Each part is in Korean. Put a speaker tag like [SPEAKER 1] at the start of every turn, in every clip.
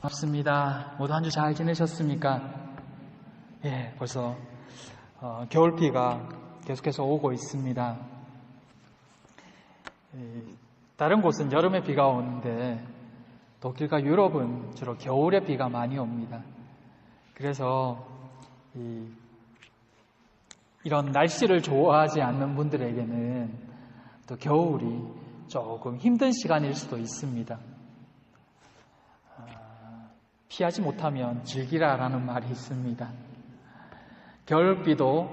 [SPEAKER 1] 반갑습니다. 모두 한 주 잘 지내셨습니까? 벌써 겨울비가 계속해서 오고 있습니다. 다른 곳은 여름에 비가 오는데 독일과 유럽은 주로 겨울에 비가 많이 옵니다. 그래서 이런 날씨를 좋아하지 않는 분들에게는 또 겨울이 조금 힘든 시간일 수도 있습니다. 피하지 못하면 즐기라라는 말이 있습니다. 겨울비도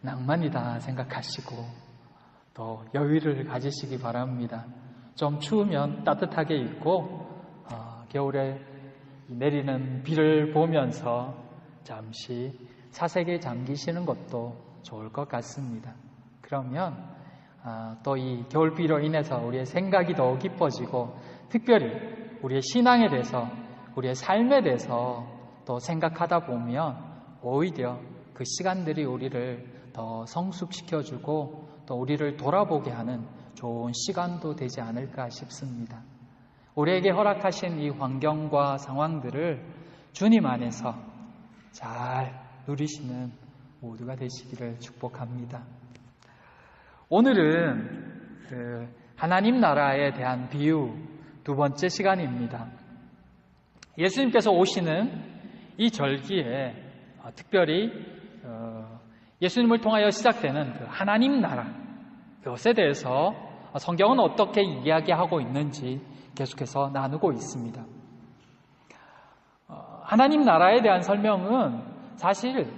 [SPEAKER 1] 낭만이다 생각하시고 또 여유를 가지시기 바랍니다. 좀 추우면 따뜻하게 입고 겨울에 내리는 비를 보면서 잠시 사색에 잠기시는 것도 좋을 것 같습니다. 그러면 또 이 겨울비로 인해서 우리의 생각이 더 깊어지고 특별히 우리의 신앙에 대해서 우리의 삶에 대해서 또 생각하다 보면 오히려 그 시간들이 우리를 더 성숙시켜주고 또 우리를 돌아보게 하는 좋은 시간도 되지 않을까 싶습니다. 우리에게 허락하신 이 환경과 상황들을 주님 안에서 잘 누리시는 모두가 되시기를 축복합니다. 오늘은 하나님 나라에 대한 비유 두 번째 시간입니다. 예수님께서 오시는 이 절기에 특별히 예수님을 통하여 시작되는 그 하나님 나라, 그것에 대해서 성경은 어떻게 이야기하고 있는지 계속해서 나누고 있습니다. 하나님 나라에 대한 설명은 사실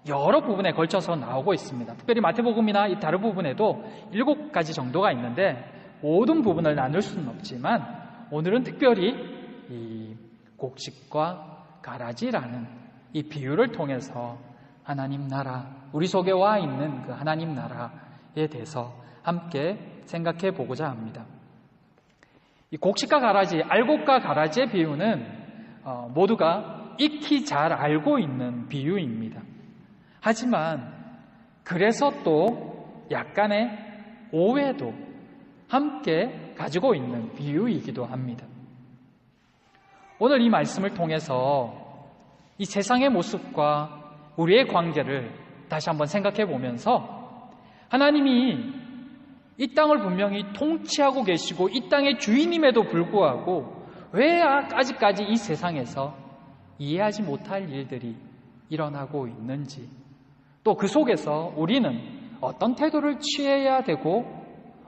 [SPEAKER 1] 여러 부분에 걸쳐서 나오고 있습니다. 특별히 마태복음이나 이 다른 부분에도 7가지 정도가 있는데 모든 부분을 나눌 수는 없지만 오늘은 특별히 이 곡식과 가라지라는 이 비유를 통해서 하나님 나라, 우리 속에 와 있는 그 하나님 나라에 대해서 함께 생각해 보고자 합니다. 이 곡식과 가라지, 알곡과 가라지의 비유는 모두가 익히 잘 알고 있는 비유입니다. 하지만 그래서 또 약간의 오해도 함께 가지고 있는 비유이기도 합니다. 오늘 이 말씀을 통해서 이 세상의 모습과 우리의 관계를 다시 한번 생각해 보면서 하나님이 이 땅을 분명히 통치하고 계시고 이 땅의 주인임에도 불구하고 왜 아직까지 이 세상에서 이해하지 못할 일들이 일어나고 있는지, 또 그 속에서 우리는 어떤 태도를 취해야 되고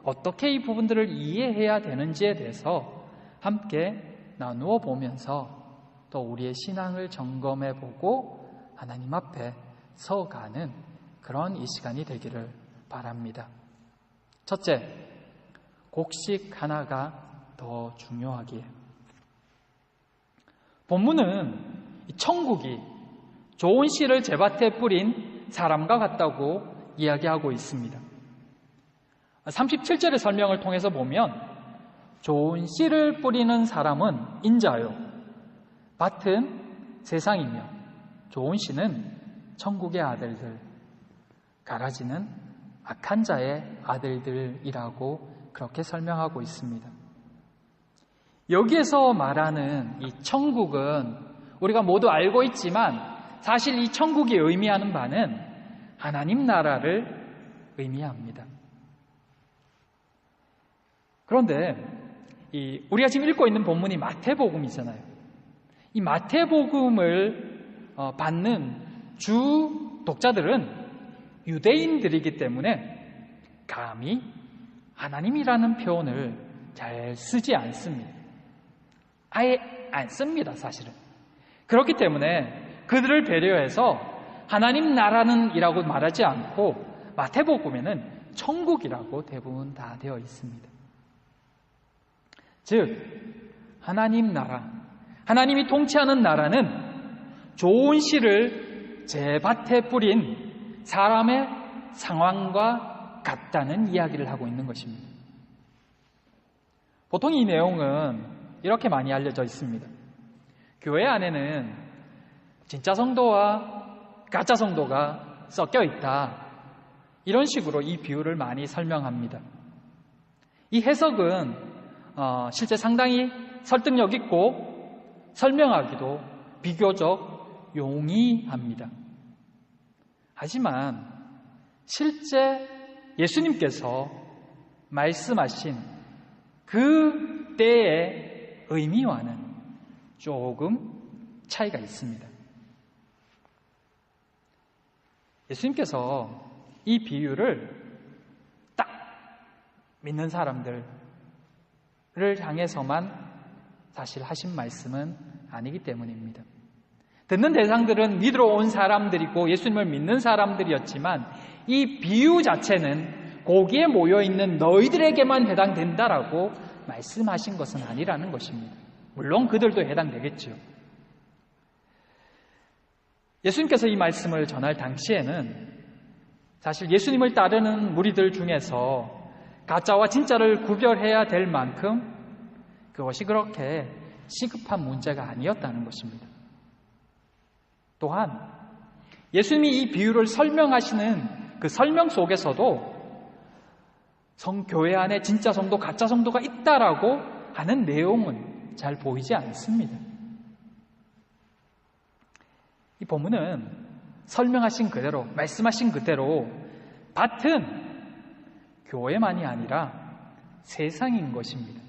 [SPEAKER 1] 어떻게 이 부분들을 이해해야 되는지에 대해서 함께 나누어 보면서 또 우리의 신앙을 점검해 보고 하나님 앞에 서가는 그런 이 시간이 되기를 바랍니다. 첫째, 곡식 하나가 더 중요하기에. 본문은 천국이 좋은 씨를 제밭에 뿌린 사람과 같다고 이야기하고 있습니다. 37절의 설명을 통해서 보면 좋은 씨를 뿌리는 사람은 인자요, 밭은 세상이며 좋은 씨는 천국의 아들들, 가라지는 악한 자의 아들들이라고 그렇게 설명하고 있습니다. 여기에서 말하는 이 천국은 우리가 모두 알고 있지만 사실 이 천국이 의미하는 바는 하나님 나라를 의미합니다. 그런데 우리가 지금 읽고 있는 본문이 마태복음이잖아요. 이 마태복음을 받는 주 독자들은 유대인들이기 때문에 감히 하나님이라는 표현을 잘 쓰지 않습니다. 아예 안 씁니다, 사실은. 그렇기 때문에 그들을 배려해서 하나님 나라는 이라고 말하지 않고 마태복음에는 천국이라고 대부분 다 되어 있습니다. 즉 하나님 나라, 하나님이 통치하는 나라는 좋은 씨를 제 밭에 뿌린 사람의 상황과 같다는 이야기를 하고 있는 것입니다. 보통 이 내용은 이렇게 많이 알려져 있습니다. 교회 안에는 진짜 성도와 가짜 성도가 섞여 있다, 이런 식으로 이 비유를 많이 설명합니다. 이 해석은 실제 상당히 설득력 있고 설명하기도 비교적 용이합니다. 하지만 실제 예수님께서 말씀하신 그 때의 의미와는 조금 차이가 있습니다. 예수님께서 이 비유를 딱 믿는 사람들을 향해서만 사실 하신 말씀은 아니기 때문입니다. 듣는 대상들은 믿으러 온 사람들이고 예수님을 믿는 사람들이었지만 이 비유 자체는 거기에 모여있는 너희들에게만 해당된다라고 말씀하신 것은 아니라는 것입니다. 물론 그들도 해당되겠죠. 예수님께서 이 말씀을 전할 당시에는 사실 예수님을 따르는 무리들 중에서 가짜와 진짜를 구별해야 될 만큼 그것이 그렇게 시급한 문제가 아니었다는 것입니다. 또한 예수님이 이 비유를 설명하시는 그 설명 속에서도 교회 안에 진짜 성도, 가짜 성도가 있다라고 하는 내용은 잘 보이지 않습니다. 이 본문은 설명하신 그대로, 말씀하신 그대로 밭은 교회만이 아니라 세상인 것입니다.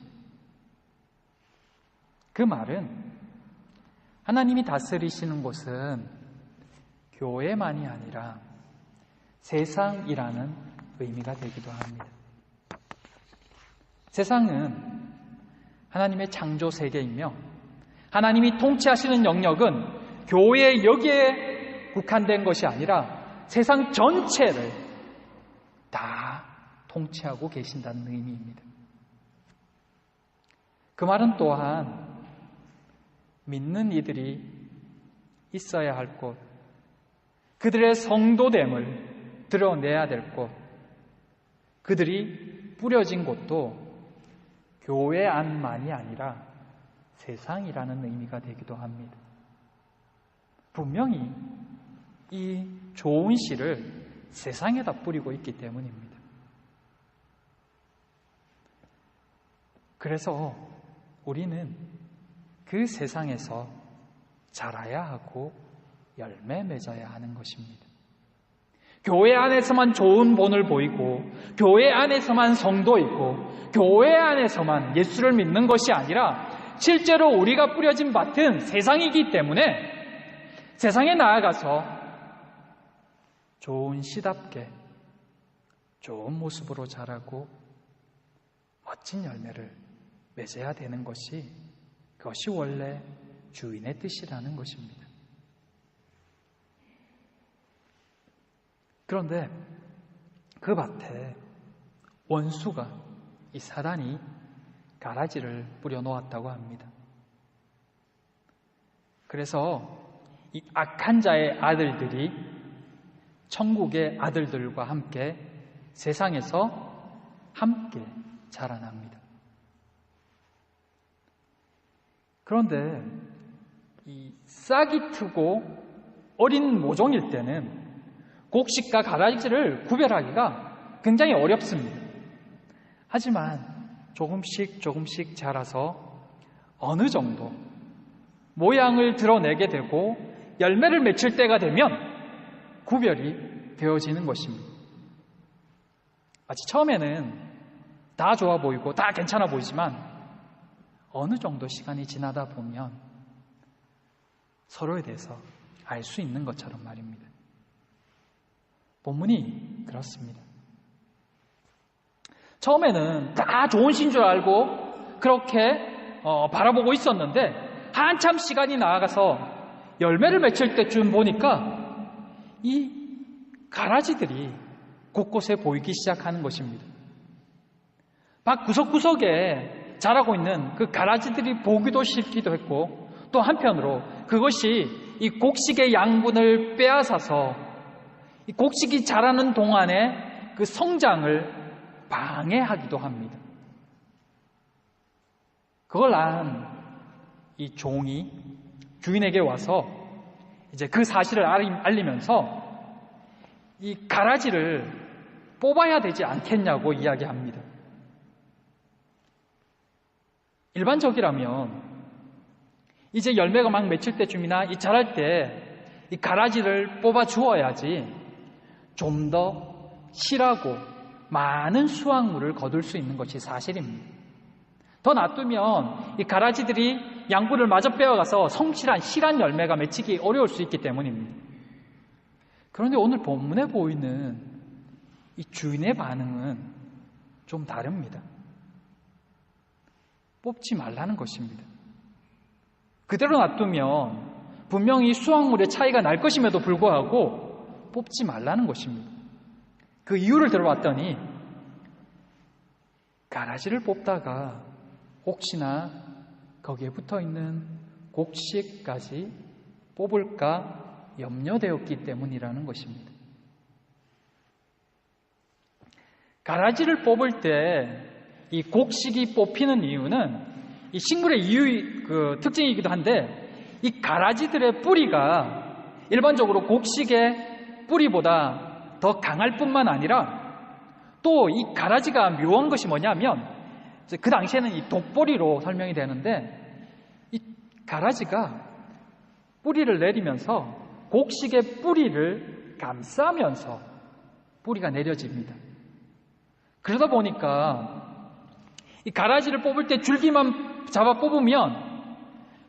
[SPEAKER 1] 그 말은 하나님이 다스리시는 곳은 교회만이 아니라 세상이라는 의미가 되기도 합니다. 세상은 하나님의 창조 세계이며 하나님이 통치하시는 영역은 교회 여기에 국한된 것이 아니라 세상 전체를 다 통치하고 계신다는 의미입니다. 그 말은 또한 믿는 이들이 있어야 할 곳, 그들의 성도됨을 드러내야 될 곳, 그들이 뿌려진 곳도 교회 안만이 아니라 세상이라는 의미가 되기도 합니다. 분명히 이 좋은 씨를 세상에다 뿌리고 있기 때문입니다. 그래서 우리는 그 세상에서 자라야 하고 열매 맺어야 하는 것입니다. 교회 안에서만 좋은 본을 보이고 교회 안에서만 성도 있고 교회 안에서만 예수를 믿는 것이 아니라 실제로 우리가 뿌려진 밭은 세상이기 때문에 세상에 나아가서 좋은 씨답게 좋은 모습으로 자라고 멋진 열매를 맺어야 되는 것이 그것이 원래 주인의 뜻이라는 것입니다. 그런데 그 밭에 원수가, 이 사단이 가라지를 뿌려놓았다고 합니다. 그래서 이 악한 자의 아들들이 천국의 아들들과 함께 세상에서 함께 자라납니다. 그런데 이 싹이 트고 어린 모종일 때는 곡식과 가라지를 구별하기가 굉장히 어렵습니다. 하지만 조금씩 자라서 어느 정도 모양을 드러내게 되고 열매를 맺힐 때가 되면 구별이 되어지는 것입니다. 마치 처음에는 다 좋아 보이고 다 괜찮아 보이지만 어느 정도 시간이 지나다 보면 서로에 대해서 알 수 있는 것처럼 말입니다. 본문이 그렇습니다. 처음에는 다 좋은 시인 줄 알고 그렇게 바라보고 있었는데 한참 시간이 나아가서 열매를 맺힐 때쯤 보니까 이 가라지들이 곳곳에 보이기 시작하는 것입니다. 밭 구석구석에 자라고 있는 그 가라지들이 보기도 싫기도 했고 또 한편으로 그것이 이 곡식의 양분을 빼앗아서 이 곡식이 자라는 동안에 그 성장을 방해하기도 합니다. 그걸 안 이 종이 주인에게 와서 이제 그 사실을 알리면서 이 가라지를 뽑아야 되지 않겠냐고 이야기합니다. 이제 열매가 막 맺힐 때쯤이나 이 자랄 때 이 가라지를 뽑아 주어야지 좀 더 실하고 많은 수확물을 거둘 수 있는 것이 사실입니다. 더 놔두면 이 가라지들이 양분을 마저 빼어가서 성실한 실한 열매가 맺히기 어려울 수 있기 때문입니다. 그런데 오늘 본문에 보이는 이 주인의 반응은 좀 다릅니다. 뽑지 말라는 것입니다. 그대로 놔두면 분명히 수확물의 차이가 날 것임에도 불구하고 뽑지 말라는 것입니다. 그 이유를 들어봤더니 가라지를 뽑다가 혹시나 거기에 붙어있는 곡식까지 뽑을까 염려되었기 때문이라는 것입니다. 가라지를 뽑을 때 이 곡식이 뽑히는 이유는 이 식물의 특징이기도 한데 이 가라지들의 뿌리가 일반적으로 곡식의 뿌리보다 더 강할 뿐만 아니라 또 이 가라지가 묘한 것이 뭐냐면 그 당시에는 이 독보리로 설명이 되는데 이 가라지가 뿌리를 내리면서 곡식의 뿌리를 감싸면서 뿌리가 내려집니다. 그러다 보니까 이 가라지를 뽑을 때 줄기만 잡아 뽑으면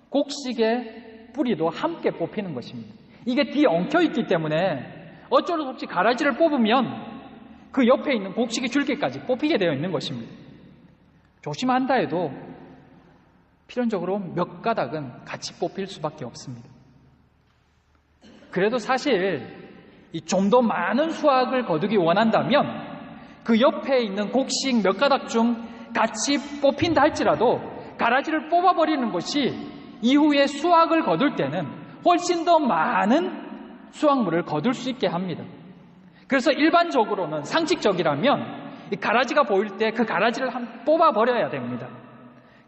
[SPEAKER 1] 곡식의 뿌리도 함께 뽑히는 것입니다. 이게 뒤에 엉켜있기 때문에 어쩔 수 없이 가라지를 뽑으면 그 옆에 있는 곡식의 줄기까지 뽑히게 되어 있는 것입니다. 조심한다 해도 필연적으로 몇 가닥은 같이 뽑힐 수밖에 없습니다. 그래도 사실 좀 더 많은 수확을 거두기 원한다면 그 옆에 있는 곡식 몇 가닥 중 같이 뽑힌다 할지라도 가라지를 뽑아버리는 것이 이후에 수확을 거둘 때는 훨씬 더 많은 수확물을 거둘 수 있게 합니다. 그래서 일반적으로는 상식적이라면 이 가라지가 보일 때 그 가라지를 뽑아버려야 됩니다.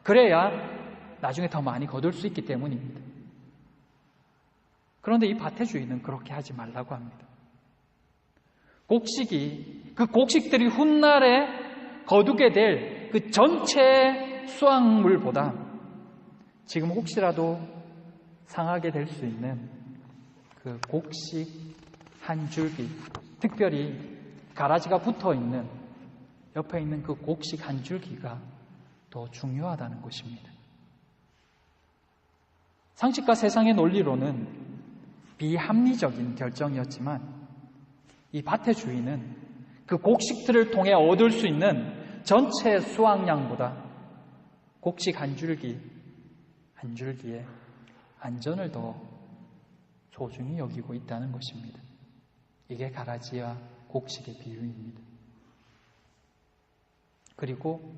[SPEAKER 1] 그래야 나중에 더 많이 거둘 수 있기 때문입니다. 그런데 이 밭의 주인은 그렇게 하지 말라고 합니다. 그 곡식들이 훗날에 거두게 될 그 전체 수확물보다 지금 혹시라도 상하게 될 수 있는 그 곡식 한 줄기, 특별히 가라지가 붙어 있는 옆에 있는 그 곡식 한 줄기가 더 중요하다는 것입니다. 상식과 세상의 논리로는 비합리적인 결정이었지만 이 밭의 주인은 그 곡식들을 통해 얻을 수 있는 전체 수확량보다 곡식 한 줄기의 안전을 더 소중히 여기고 있다는 것입니다. 이게 가라지와 곡식의 비유입니다. 그리고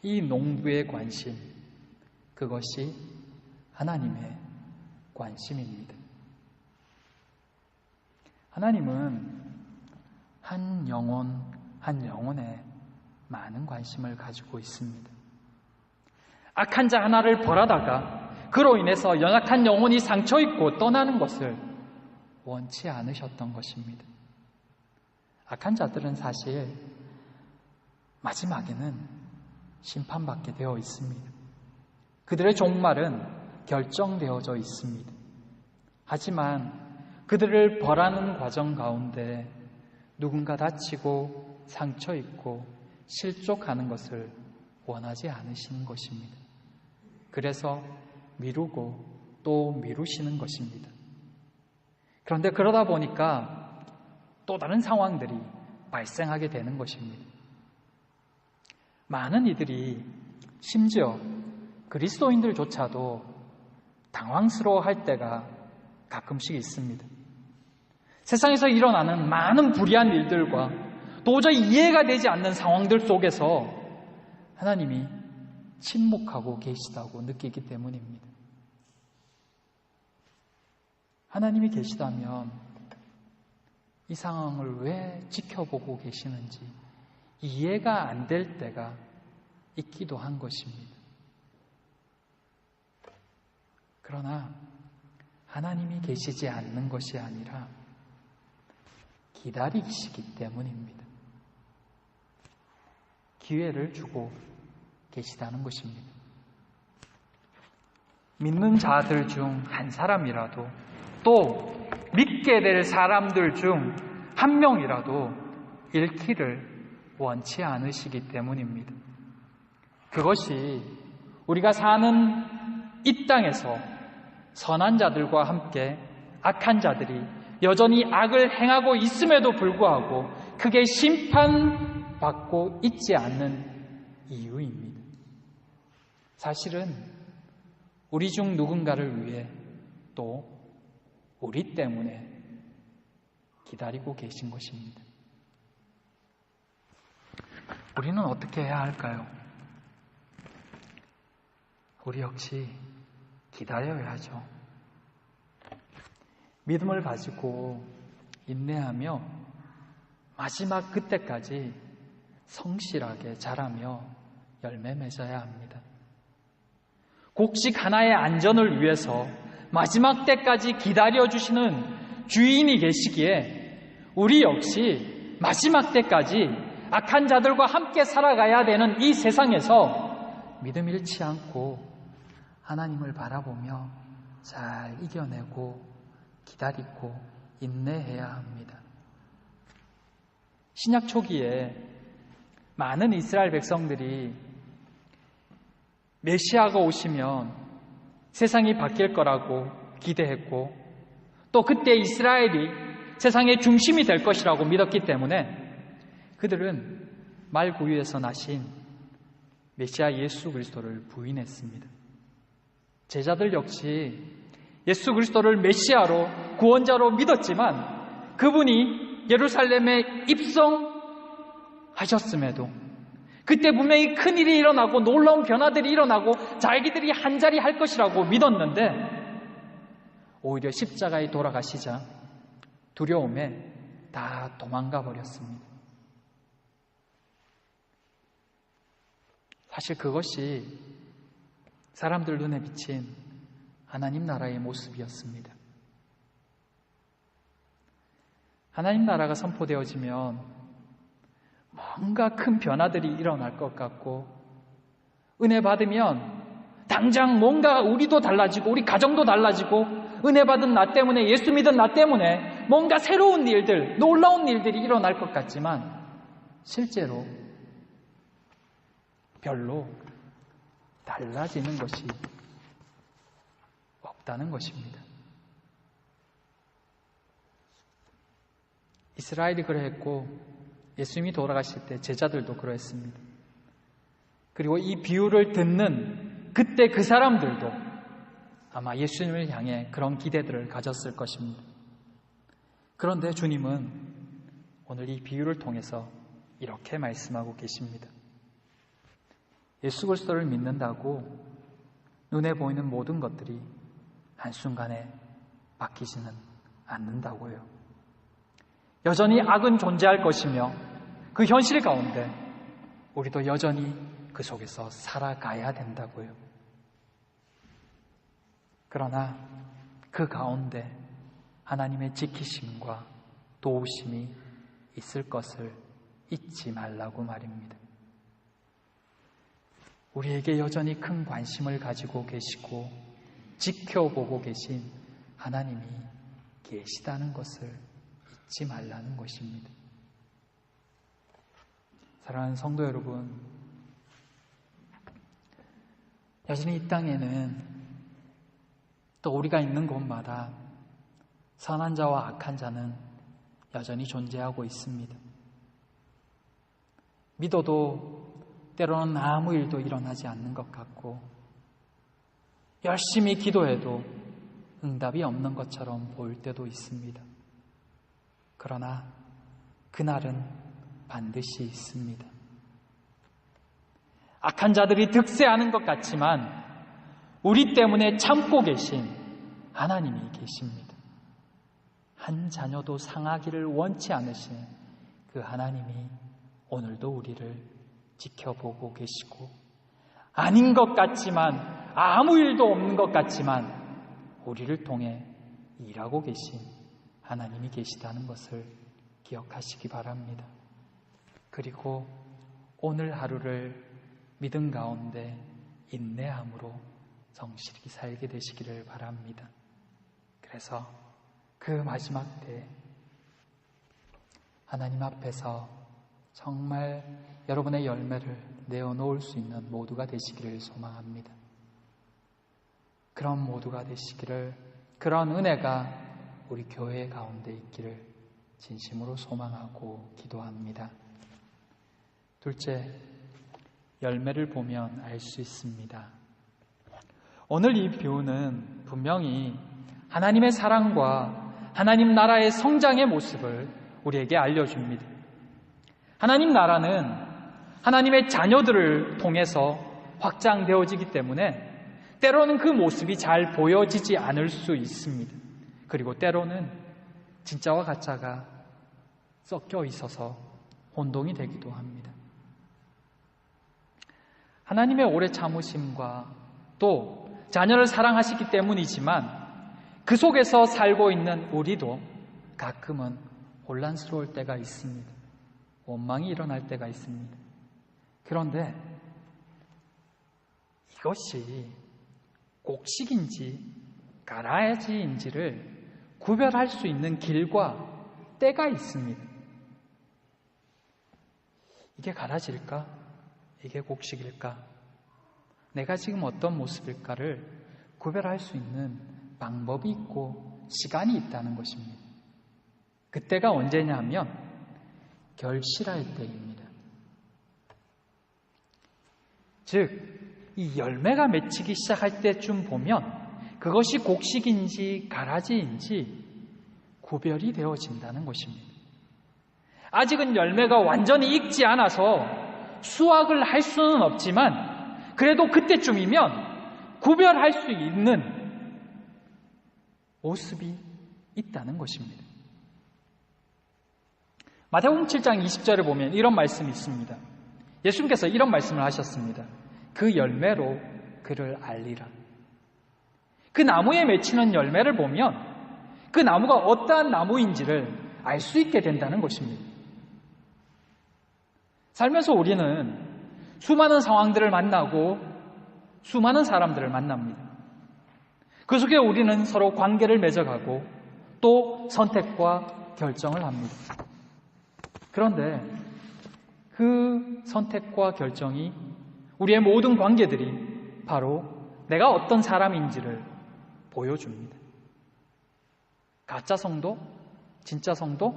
[SPEAKER 1] 이 농부의 관심, 그것이 하나님의 관심입니다. 하나님은 한 영혼에 많은 관심을 가지고 있습니다. 악한 자 하나를 벌하다가 그로 인해서 연약한 영혼이 상처입고 떠나는 것을 원치 않으셨던 것입니다. 악한 자들은 사실 마지막에는 심판받게 되어 있습니다. 그들의 종말은 결정되어져 있습니다. 하지만 그들을 벌하는 과정 가운데 누군가 다치고 상처 입고 실족하는 것을 원하지 않으시는 것입니다. 그래서 미루고 또 미루시는 것입니다. 그런데 그러다 보니까 또 다른 상황들이 발생하게 되는 것입니다. 많은 이들이 심지어 그리스도인들조차도 당황스러워할 때가 가끔씩 있습니다. 세상에서 일어나는 많은 불의한 일들과 도저히 이해가 되지 않는 상황들 속에서 하나님이 침묵하고 계시다고 느끼기 때문입니다. 하나님이 계시다면 이 상황을 왜 지켜보고 계시는지 이해가 안 될 때가 있기도 한 것입니다. 그러나 하나님이 계시지 않는 것이 아니라 기다리시기 때문입니다. 기회를 주고 계시다는 것입니다. 믿는 자들 중 한 사람이라도, 또 믿게 될 사람들 중 한 명이라도 잃기를 원치 않으시기 때문입니다. 그것이 우리가 사는 이 땅에서 선한 자들과 함께 악한 자들이 여전히 악을 행하고 있음에도 불구하고 크게 심판받고 있지 않는 이유입니다. 사실은 우리 중 누군가를 위해, 또 우리 때문에 기다리고 계신 것입니다. 우리는 어떻게 해야 할까요? 우리 역시 기다려야 하죠. 믿음을 가지고 인내하며 마지막 그때까지 성실하게 자라며 열매 맺어야 합니다. 곡식 하나의 안전을 위해서 마지막 때까지 기다려주시는 주인이 계시기에 우리 역시 마지막 때까지 악한 자들과 함께 살아가야 되는 이 세상에서 믿음 잃지 않고 하나님을 바라보며 잘 이겨내고 기다리고 인내해야 합니다. 신약 초기에 많은 이스라엘 백성들이 메시아가 오시면 세상이 바뀔 거라고 기대했고, 또 그때 이스라엘이 세상의 중심이 될 것이라고 믿었기 때문에 그들은 말구유에서 나신 메시아 예수 그리스도를 부인했습니다. 제자들 역시 예수 그리스도를 메시아로, 구원자로 믿었지만 그분이 예루살렘에 입성하셨음에도 그때 분명히 큰일이 일어나고 놀라운 변화들이 일어나고 자기들이 한자리 할 것이라고 믿었는데 오히려 십자가에 돌아가시자 두려움에 다 도망가 버렸습니다. 사실 그것이 사람들 눈에 비친 하나님 나라의 모습이었습니다. 하나님 나라가 선포되어지면 뭔가 큰 변화들이 일어날 것 같고, 은혜 받으면 당장 뭔가 우리도 달라지고 우리 가정도 달라지고 은혜 받은 나 때문에, 예수 믿은 나 때문에 뭔가 새로운 일들, 놀라운 일들이 일어날 것 같지만 실제로 별로 달라지는 것이 없다는 것입니다. 이스라엘이 그러했고 예수님이 돌아가실 때 제자들도 그러했습니다. 그리고 이 비유를 듣는 그때 그 사람들도 아마 예수님을 향해 그런 기대들을 가졌을 것입니다. 그런데 주님은 오늘 이 비유를 통해서 이렇게 말씀하고 계십니다. 예수 그리스도를 믿는다고 눈에 보이는 모든 것들이 한순간에 바뀌지는 않는다고요. 여전히 악은 존재할 것이며 그 현실 가운데 우리도 여전히 그 속에서 살아가야 된다고요. 그러나 그 가운데 하나님의 지키심과 도우심이 있을 것을 잊지 말라고 말입니다. 우리에게 여전히 큰 관심을 가지고 계시고 지켜보고 계신 하나님이 계시다는 것을 잊지 말라는 것입니다. 사랑하는 성도 여러분, 여전히 이 땅에는 또 우리가 있는 곳마다 선한 자와 악한 자는 여전히 존재하고 있습니다. 믿어도 때로는 아무 일도 일어나지 않는 것 같고, 열심히 기도해도 응답이 없는 것처럼 보일 때도 있습니다. 그러나 그날은 반드시 있습니다. 악한 자들이 득세하는 것 같지만 우리 때문에 참고 계신 하나님이 계십니다. 한 자녀도 상하기를 원치 않으신 그 하나님이 오늘도 우리를 지켜보고 계시고, 아닌 것 같지만, 아무 일도 없는 것 같지만 우리를 통해 일하고 계신 하나님이 계시다는 것을 기억하시기 바랍니다. 그리고 오늘 하루를 믿음 가운데 인내함으로 성실히 살게 되시기를 바랍니다. 그래서 그 마지막 때 하나님 앞에서 정말 여러분의 열매를 내어놓을 수 있는 모두가 되시기를 소망합니다. 그런 모두가 되시기를, 그런 은혜가 우리 교회 가운데 있기를 진심으로 소망하고 기도합니다. 둘째, 열매를 보면 알 수 있습니다. 오늘 이 비유는 분명히 하나님의 사랑과 하나님 나라의 성장의 모습을 우리에게 알려줍니다. 하나님 나라는 하나님의 자녀들을 통해서 확장되어지기 때문에 때로는 그 모습이 잘 보여지지 않을 수 있습니다. 그리고 때로는 진짜와 가짜가 섞여 있어서 혼동이 되기도 합니다. 하나님의 오래 참으심과 또 자녀를 사랑하시기 때문이지만 그 속에서 살고 있는 우리도 가끔은 혼란스러울 때가 있습니다. 원망이 일어날 때가 있습니다. 그런데 이것이 곡식인지 가라지인지를 구별할 수 있는 길과 때가 있습니다. 이게 가라지일까? 이게 곡식일까? 내가 지금 어떤 모습일까를 구별할 수 있는 방법이 있고 시간이 있다는 것입니다. 그때가 언제냐 하면 결실할 때입니다. 즉, 이 열매가 맺히기 시작할 때쯤 보면 그것이 곡식인지 가라지인지 구별이 되어진다는 것입니다. 아직은 열매가 완전히 익지 않아서 수확을 할 수는 없지만 그래도 그때쯤이면 구별할 수 있는 모습이 있다는 것입니다. 마태복음 7장 20절에 보면 이런 말씀이 있습니다. 예수님께서 이런 말씀을 하셨습니다. 그 열매로 그를 알리라. 그 나무에 맺히는 열매를 보면 그 나무가 어떠한 나무인지를 알 수 있게 된다는 것입니다. 살면서 우리는 수많은 상황들을 만나고 수많은 사람들을 만납니다. 그 속에 우리는 서로 관계를 맺어가고 또 선택과 결정을 합니다. 그런데 그 선택과 결정이 우리의 모든 관계들이 바로 내가 어떤 사람인지를 보여줍니다. 가짜 성도, 진짜 성도,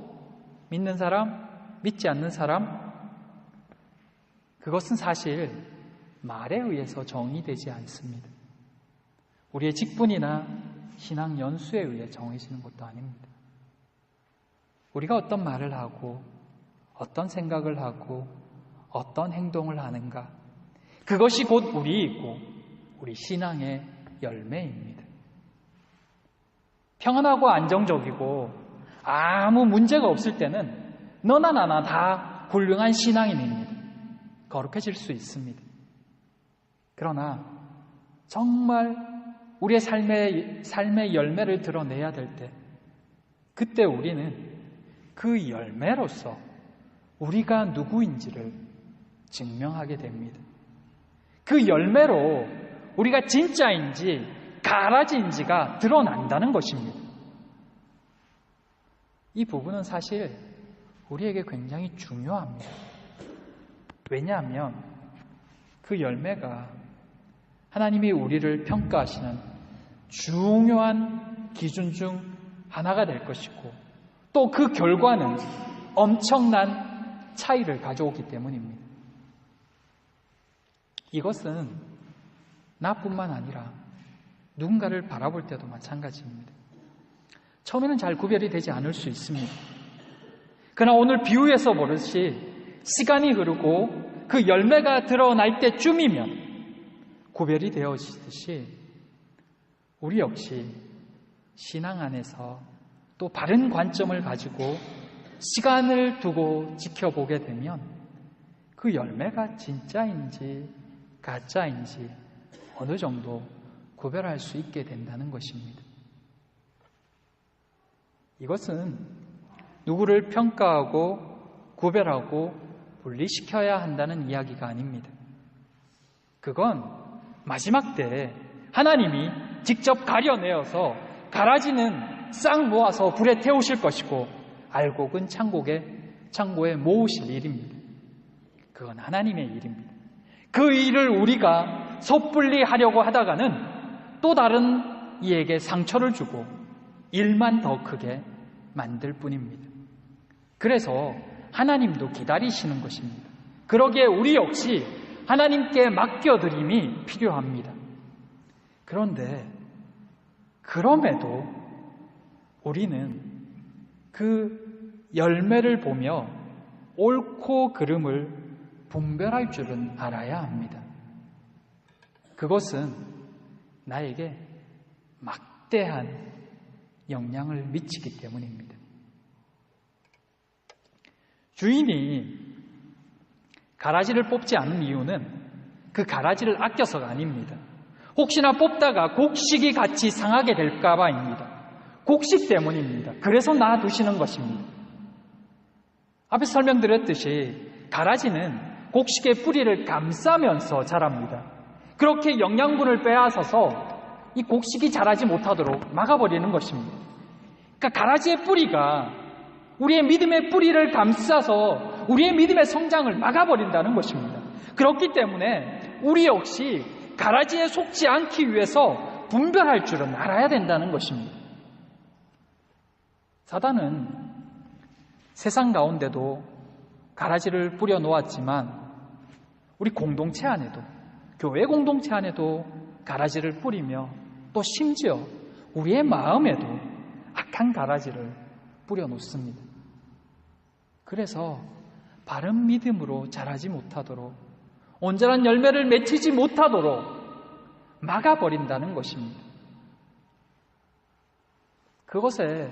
[SPEAKER 1] 믿는 사람, 믿지 않는 사람, 그것은 사실 말에 의해서 정의되지 않습니다. 우리의 직분이나 신앙 연수에 의해 정해지는 것도 아닙니다. 우리가 어떤 말을 하고 어떤 생각을 하고 어떤 행동을 하는가, 그것이 곧 우리이고 우리 신앙의 열매입니다. 평안하고 안정적이고 아무 문제가 없을 때는 너나 나나 다 훌륭한 신앙인입니다. 거룩해질 수 있습니다. 그러나 정말 우리의 삶의 열매를 드러내야 될 때, 그때 우리는 그 열매로서 우리가 누구인지를 증명하게 됩니다. 그 열매로 우리가 진짜인지 가라지인지가 드러난다는 것입니다. 이 부분은 사실 우리에게 굉장히 중요합니다. 왜냐하면 그 열매가 하나님이 우리를 평가하시는 중요한 기준 중 하나가 될 것이고 또 그 결과는 엄청난 차이를 가져오기 때문입니다. 이것은 나뿐만 아니라 누군가를 바라볼 때도 마찬가지입니다. 처음에는 잘 구별이 되지 않을 수 있습니다. 그러나 오늘 비유에서 보듯이 시간이 흐르고 그 열매가 드러날 때쯤이면 구별이 되어지듯이 우리 역시 신앙 안에서 또 바른 관점을 가지고 시간을 두고 지켜보게 되면 그 열매가 진짜인지 가짜인지 어느 정도 구별할 수 있게 된다는 것입니다. 이것은 누구를 평가하고 구별하고 분리시켜야 한다는 이야기가 아닙니다. 그건 마지막 때에 하나님이 직접 가려내어서 가라지는 싹 모아서 불에 태우실 것이고 알곡은 창고에 모으실 일입니다. 그건 하나님의 일입니다. 그 일을 우리가 섣불리 하려고 하다가는 또 다른 이에게 상처를 주고 일만 더 크게 만들 뿐입니다. 그래서 하나님도 기다리시는 것입니다. 그러기에 우리 역시 하나님께 맡겨드림이 필요합니다. 그런데 그럼에도 우리는 그 열매를 보며 옳고 그름을 분별할 줄은 알아야 합니다. 그것은 나에게 막대한 영향을 미치기 때문입니다. 주인이 가라지를 뽑지 않은 이유는 그 가라지를 아껴서가 아닙니다. 혹시나 뽑다가 곡식이 같이 상하게 될까 봐입니다. 곡식 때문입니다. 그래서 놔두시는 것입니다. 앞에서 설명드렸듯이 가라지는 곡식의 뿌리를 감싸면서 자랍니다. 그렇게 영양분을 빼앗아서 이 곡식이 자라지 못하도록 막아버리는 것입니다. 그러니까 가라지의 뿌리가 우리의 믿음의 뿌리를 감싸서 우리의 믿음의 성장을 막아버린다는 것입니다. 그렇기 때문에 우리 역시 가라지에 속지 않기 위해서 분별할 줄은 알아야 된다는 것입니다. 사단은 세상 가운데도 가라지를 뿌려 놓았지만 우리 공동체 안에도, 교회 공동체 안에도 가라지를 뿌리며 또 심지어 우리의 마음에도 악한 가라지를 뿌려 놓습니다. 그래서 바른 믿음으로 자라지 못하도록, 온전한 열매를 맺히지 못하도록 막아버린다는 것입니다. 그것에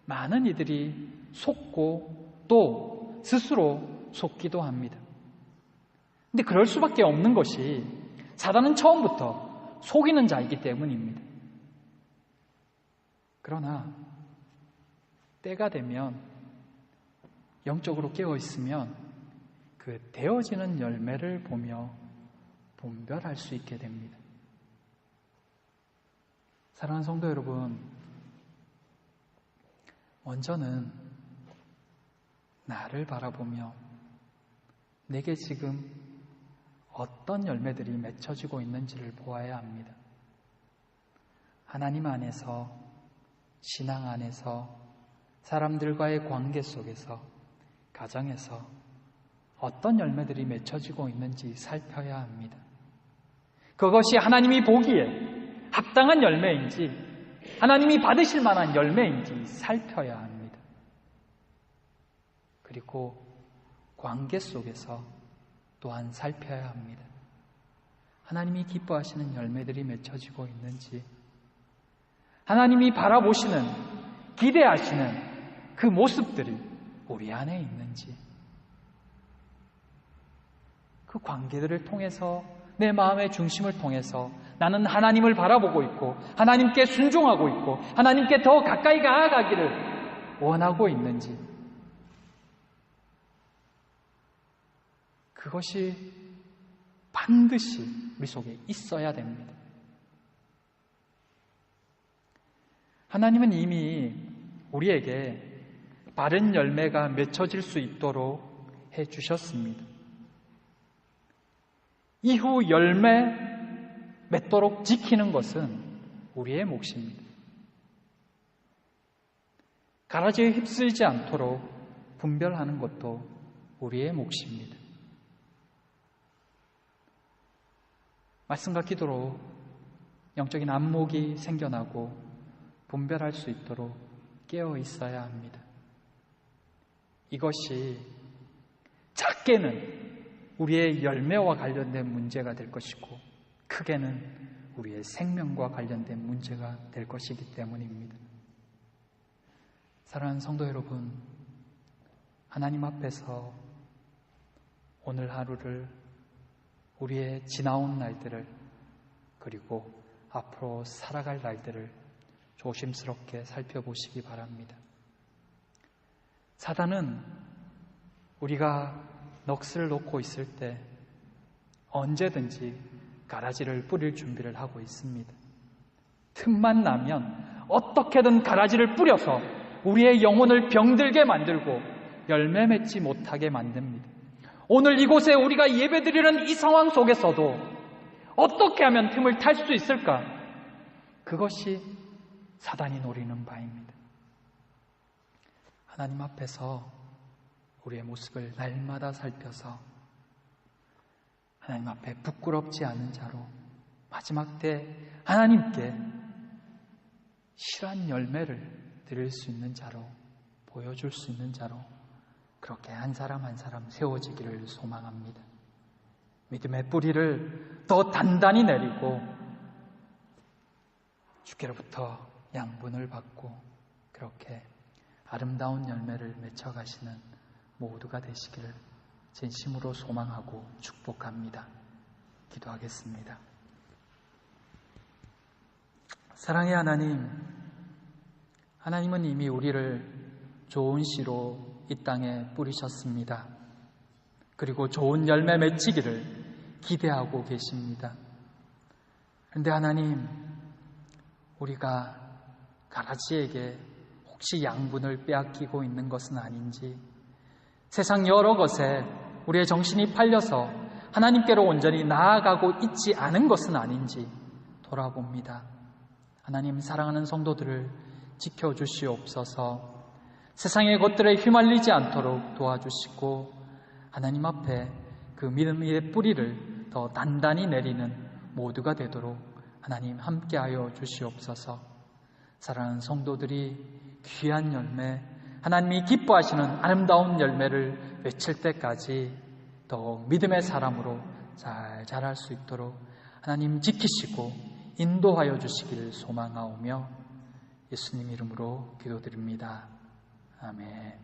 [SPEAKER 1] 많은 이들이 속고 또 스스로 속기도 합니다. 근데 그럴 수밖에 없는 것이 사단은 처음부터 속이는 자이기 때문입니다. 그러나 때가 되면 영적으로 깨어 있으면 그 되어지는 열매를 보며 분별할 수 있게 됩니다. 사랑하는 성도 여러분, 먼저는 나를 바라보며 내게 지금 어떤 열매들이 맺혀지고 있는지를 보아야 합니다. 하나님 안에서, 신앙 안에서, 사람들과의 관계 속에서, 가정에서 어떤 열매들이 맺혀지고 있는지 살펴야 합니다. 그것이 하나님이 보기에 합당한 열매인지, 하나님이 받으실 만한 열매인지 살펴야 합니다. 그리고 관계 속에서 또한 살펴야 합니다. 하나님이 기뻐하시는 열매들이 맺혀지고 있는지, 하나님이 바라보시는, 기대하시는 그 모습들이 우리 안에 있는지, 그 관계들을 통해서, 내 마음의 중심을 통해서 나는 하나님을 바라보고 있고 하나님께 순종하고 있고 하나님께 더 가까이 나아가기를 원하고 있는지, 그것이 반드시 우리 속에 있어야 됩니다. 하나님은 이미 우리에게 바른 열매가 맺혀질 수 있도록 해주셨습니다. 이후 열매 맺도록 지키는 것은 우리의 몫입니다. 가라지에 휩쓸지 않도록 분별하는 것도 우리의 몫입니다. 말씀과 기도로 영적인 안목이 생겨나고 분별할 수 있도록 깨어 있어야 합니다. 이것이 작게는 우리의 열매와 관련된 문제가 될 것이고 크게는 우리의 생명과 관련된 문제가 될 것이기 때문입니다. 사랑하는 성도 여러분, 하나님 앞에서 오늘 하루를, 우리의 지나온 날들을, 그리고 앞으로 살아갈 날들을 조심스럽게 살펴보시기 바랍니다. 사단은 우리가 넋을 놓고 있을 때 언제든지 가라지를 뿌릴 준비를 하고 있습니다. 틈만 나면 어떻게든 가라지를 뿌려서 우리의 영혼을 병들게 만들고 열매 맺지 못하게 만듭니다. 오늘 이곳에 우리가 예배드리는 이 상황 속에서도 어떻게 하면 틈을 탈 수 있을까? 그것이 사단이 노리는 바입니다. 하나님 앞에서 우리의 모습을 날마다 살펴서 하나님 앞에 부끄럽지 않은 자로 마지막 때 하나님께 실한 열매를 드릴 수 있는 자로, 보여줄 수 있는 자로 그렇게 한 사람 한 사람 세워지기를 소망합니다. 믿음의 뿌리를 더 단단히 내리고 주께로부터 양분을 받고 그렇게 아름다운 열매를 맺혀가시는 모두가 되시기를 진심으로 소망하고 축복합니다. 기도하겠습니다. 사랑의 하나님, 하나님은 이미 우리를 좋은 씨로 이 땅에 뿌리셨습니다. 그리고 좋은 열매 맺히기를 기대하고 계십니다. 그런데 하나님, 우리가 가라지에게 혹시 양분을 빼앗기고 있는 것은 아닌지, 세상 여러 것에 우리의 정신이 팔려서 하나님께로 온전히 나아가고 있지 않은 것은 아닌지 돌아봅니다. 하나님, 사랑하는 성도들을 지켜주시옵소서. 세상의 것들에 휘말리지 않도록 도와주시고 하나님 앞에 그 믿음의 뿌리를 더 단단히 내리는 모두가 되도록 하나님 함께하여 주시옵소서. 사랑하는 성도들이 귀한 열매, 하나님이 기뻐하시는 아름다운 열매를 맺힐 때까지 더욱 믿음의 사람으로 잘 자랄 수 있도록 하나님 지키시고 인도하여 주시기를 소망하오며 예수님 이름으로 기도드립니다. 아멘.